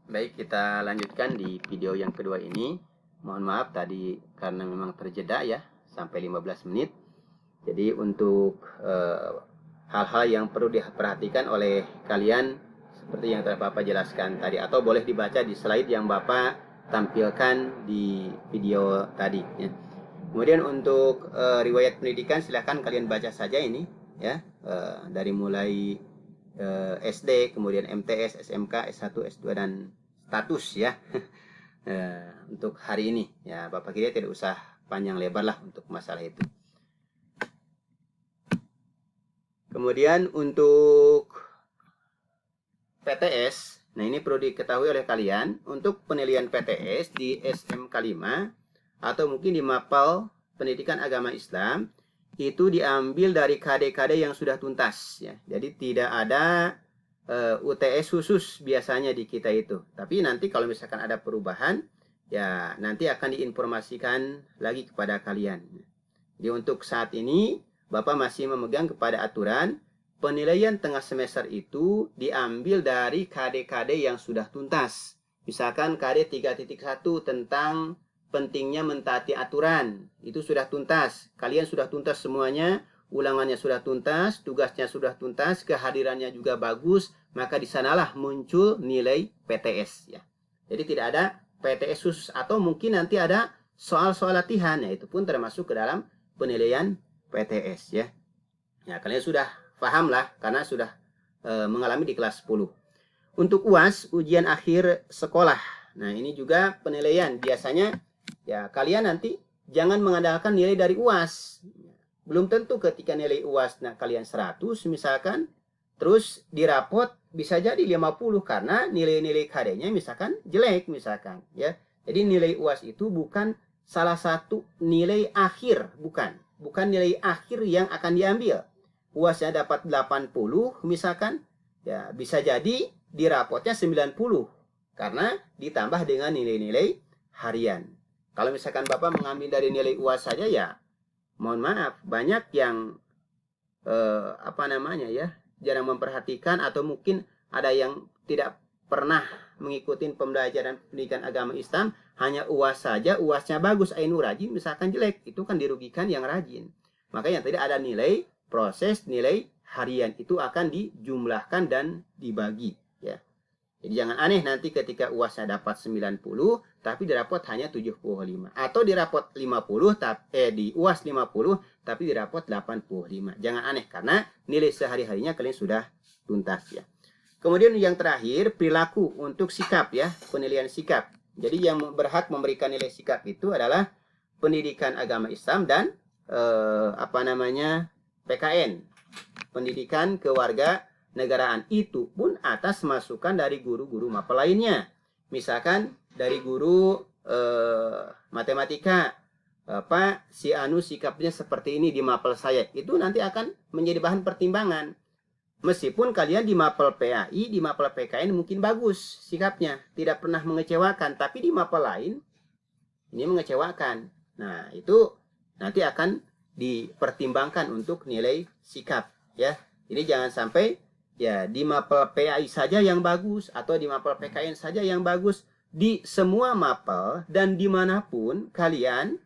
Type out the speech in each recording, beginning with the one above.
Baik, kita lanjutkan di video yang kedua ini. Mohon maaf tadi karena memang terjeda ya sampai 15 menit. Jadi untuk hal-hal yang perlu diperhatikan oleh kalian seperti yang telah Bapak jelaskan tadi, atau boleh dibaca di slide yang Bapak tampilkan di video tadi ya. Kemudian untuk riwayat pendidikan silahkan kalian baca saja ini ya, dari mulai SD, kemudian MTS, SMK, S1, S2 dan status ya. Untuk hari ini ya, Bapak kira tidak usah panjang lebar lah untuk masalah itu. Kemudian untuk PTS, nah ini perlu diketahui oleh kalian, untuk penilaian PTS di SMK 5 atau mungkin di Mapel Pendidikan Agama Islam itu diambil dari KD-KD yang sudah tuntas ya. Jadi tidak ada UTS khusus biasanya di kita itu. Tapi nanti kalau misalkan ada perubahan ya nanti akan diinformasikan lagi kepada kalian. Jadi untuk saat ini Bapak masih memegang kepada aturan penilaian tengah semester itu diambil dari KD-KD yang sudah tuntas. Misalkan KD 3.1 tentang pentingnya mentaati aturan, itu sudah tuntas. Kalian sudah tuntas semuanya, ulangannya sudah tuntas, tugasnya sudah tuntas, kehadirannya juga bagus, maka di sanalah muncul nilai PTS ya. Jadi tidak ada PTS khusus, atau mungkin nanti ada soal-soal latihan, ya itu pun termasuk ke dalam penilaian PTS ya. Ya, kalian sudah paham lah karena sudah mengalami di kelas 10. Untuk UAS, ujian akhir sekolah. Nah, ini juga penilaian. Biasanya ya kalian nanti jangan mengandalkan nilai dari UAS. Belum tentu ketika nilai UAS nah kalian 100 misalkan, terus di rapot bisa jadi 50 karena nilai-nilai KD-nya misalkan jelek misalkan ya. Jadi nilai UAS itu bukan salah satu nilai akhir, bukan nilai akhir yang akan diambil. UASnya dapat 80 misalkan, ya bisa jadi di rapotnya 90 karena ditambah dengan nilai-nilai harian. Kalau misalkan Bapak mengambil dari nilai UAS saja ya, mohon maaf, banyak yang jarang memperhatikan, atau mungkin ada yang tidak pernah mengikuti pembelajaran pendidikan agama Islam, hanya UAS saja, UASnya bagus, Ainur rajin, misalkan jelek, itu kan dirugikan yang rajin. Makanya tidak ada nilai proses, nilai harian itu akan dijumlahkan dan dibagi ya. Jadi jangan aneh nanti ketika UASnya dapat 90 tapi di rapot hanya 75, atau di rapot 50 di UAS 50 tapi di rapot 85. Jangan aneh karena nilai sehari-harinya kalian sudah tuntas ya. Kemudian yang terakhir, perilaku untuk sikap ya, penilaian sikap. Jadi yang berhak memberikan nilai sikap itu adalah pendidikan agama Islam dan PKN, pendidikan kewarga negaraan, itu pun atas masukan dari guru-guru mapel lainnya. Misalkan dari guru matematika, Pak, si Anu sikapnya seperti ini di mapel saya, itu nanti akan menjadi bahan pertimbangan. Meskipun kalian di mapel PAI, di mapel PKN mungkin bagus sikapnya, tidak pernah mengecewakan, tapi di mapel lain ini mengecewakan. Nah, itu nanti akan dipertimbangkan untuk nilai sikap ya. Jadi jangan sampai ya di mapel PAI saja yang bagus atau di mapel PKN saja yang bagus. Di semua mapel dan dimanapun kalian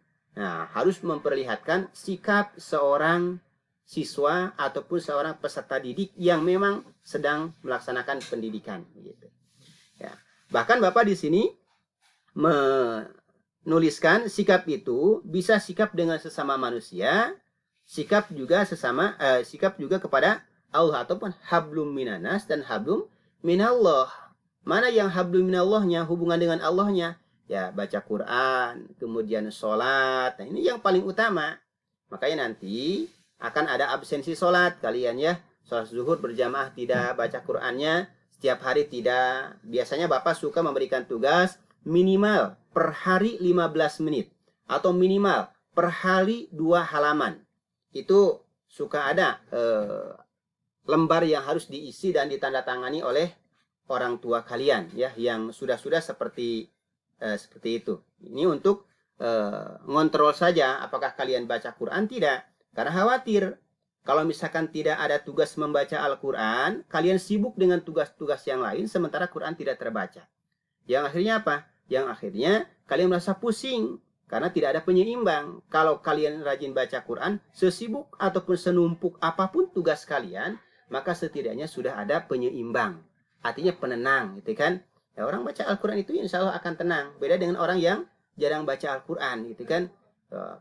harus memperlihatkan sikap seorang siswa ataupun seorang peserta didik yang memang sedang melaksanakan pendidikan gitu ya. Bahkan Bapak di sini menuliskan sikap itu bisa sikap dengan sesama manusia, sikap juga kepada Allah, ataupun hablum minanas dan hablum minallah. Mana yang hablum minallahnya, hubungan dengan Allahnya? Ya baca Quran, kemudian sholat. Nah ini yang paling utama. Makanya nanti akan ada absensi sholat kalian ya. Sholat zuhur berjamaah tidak baca Qurannya, setiap hari tidak. Biasanya Bapak suka memberikan tugas minimal per hari 15 menit. Atau minimal per hari 2 halaman. Itu suka ada lembar yang harus diisi dan ditandatangani oleh orang tua kalian ya, yang sudah seperti itu. Ini untuk ngontrol saja apakah kalian baca Quran tidak, karena khawatir kalau misalkan tidak ada tugas membaca Al-Quran, kalian sibuk dengan tugas-tugas yang lain sementara Quran tidak terbaca. Yang akhirnya apa? Yang akhirnya kalian merasa pusing karena tidak ada penyeimbang. Kalau kalian rajin baca Quran, sesibuk ataupun senumpuk apapun tugas kalian, maka setidaknya sudah ada penyeimbang. Artinya penenang, gitu kan? Ya, orang baca Al-Quran itu insya Allah akan tenang. Beda dengan orang yang jarang baca Al-Quran, gitu kan?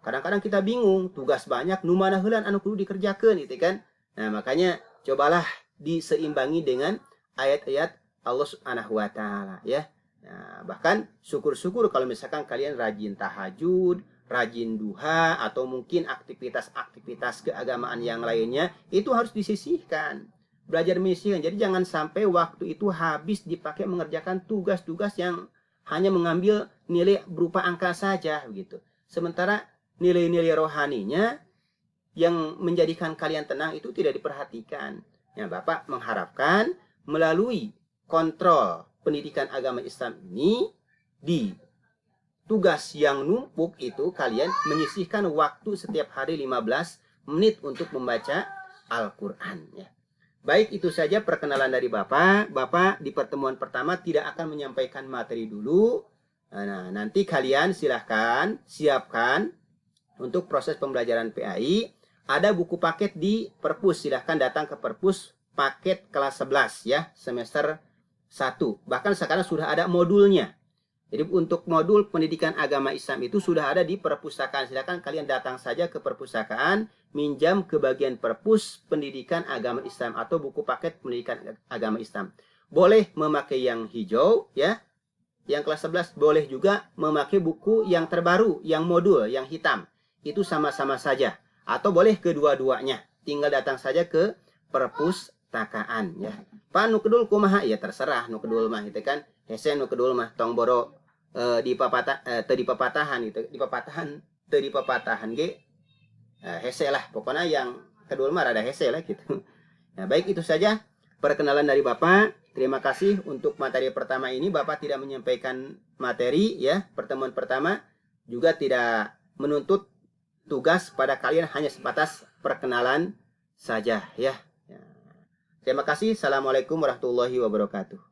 Kadang-kadang kita bingung, tugas banyak, nu mana heulan anu kudu dikerjakeun, gitu kan? Nah, makanya cobalah diseimbangi dengan ayat-ayat Allah Subhanahu wa taala, ya. Nah, bahkan syukur-syukur kalau misalkan kalian rajin tahajud, rajin duha, atau mungkin aktivitas-aktivitas keagamaan yang lainnya, itu harus disisihkan. Belajar menyisihkan. Jadi jangan sampai waktu itu habis dipakai mengerjakan tugas-tugas yang hanya mengambil nilai berupa angka saja, gitu. Sementara nilai-nilai rohaninya yang menjadikan kalian tenang itu tidak diperhatikan. Ya, Bapak mengharapkan melalui kontrol pendidikan agama Islam ini, di tugas yang numpuk itu kalian menyisihkan waktu setiap hari 15 menit untuk membaca Al-Quran. Ya. Baik, itu saja perkenalan dari Bapak. Bapak di pertemuan pertama tidak akan menyampaikan materi dulu. Nah, nanti kalian silahkan siapkan untuk proses pembelajaran PAI. Ada buku paket di Perpus. Silahkan datang ke Perpus paket kelas 11 ya, semester 1. Bahkan sekarang sudah ada modulnya. Jadi untuk modul pendidikan agama Islam itu sudah ada di perpustakaan. Silakan kalian datang saja ke perpustakaan, minjam ke bagian Perpus pendidikan agama Islam atau buku paket pendidikan agama Islam. Boleh memakai yang hijau ya. Yang kelas 11 boleh juga memakai buku yang terbaru, yang modul, yang hitam. Itu sama-sama saja. Atau boleh kedua-duanya. Tinggal datang saja ke perpustakaan ya. Pak nu kedul kumaha ya terserah nu kedul mah itu kan. Hese nu kedul mah tong boro di papatahan gitu. Di papatahan ge hese lah. Pokoknya yang kedul mah rada hese lah gitu. Nah, baik itu saja perkenalan dari Bapak. Terima kasih untuk materi pertama ini. Bapak tidak menyampaikan materi ya. Pertemuan pertama juga tidak menuntut tugas pada kalian, hanya sebatas perkenalan saja ya. Terima kasih. Assalamualaikum warahmatullahi wabarakatuh.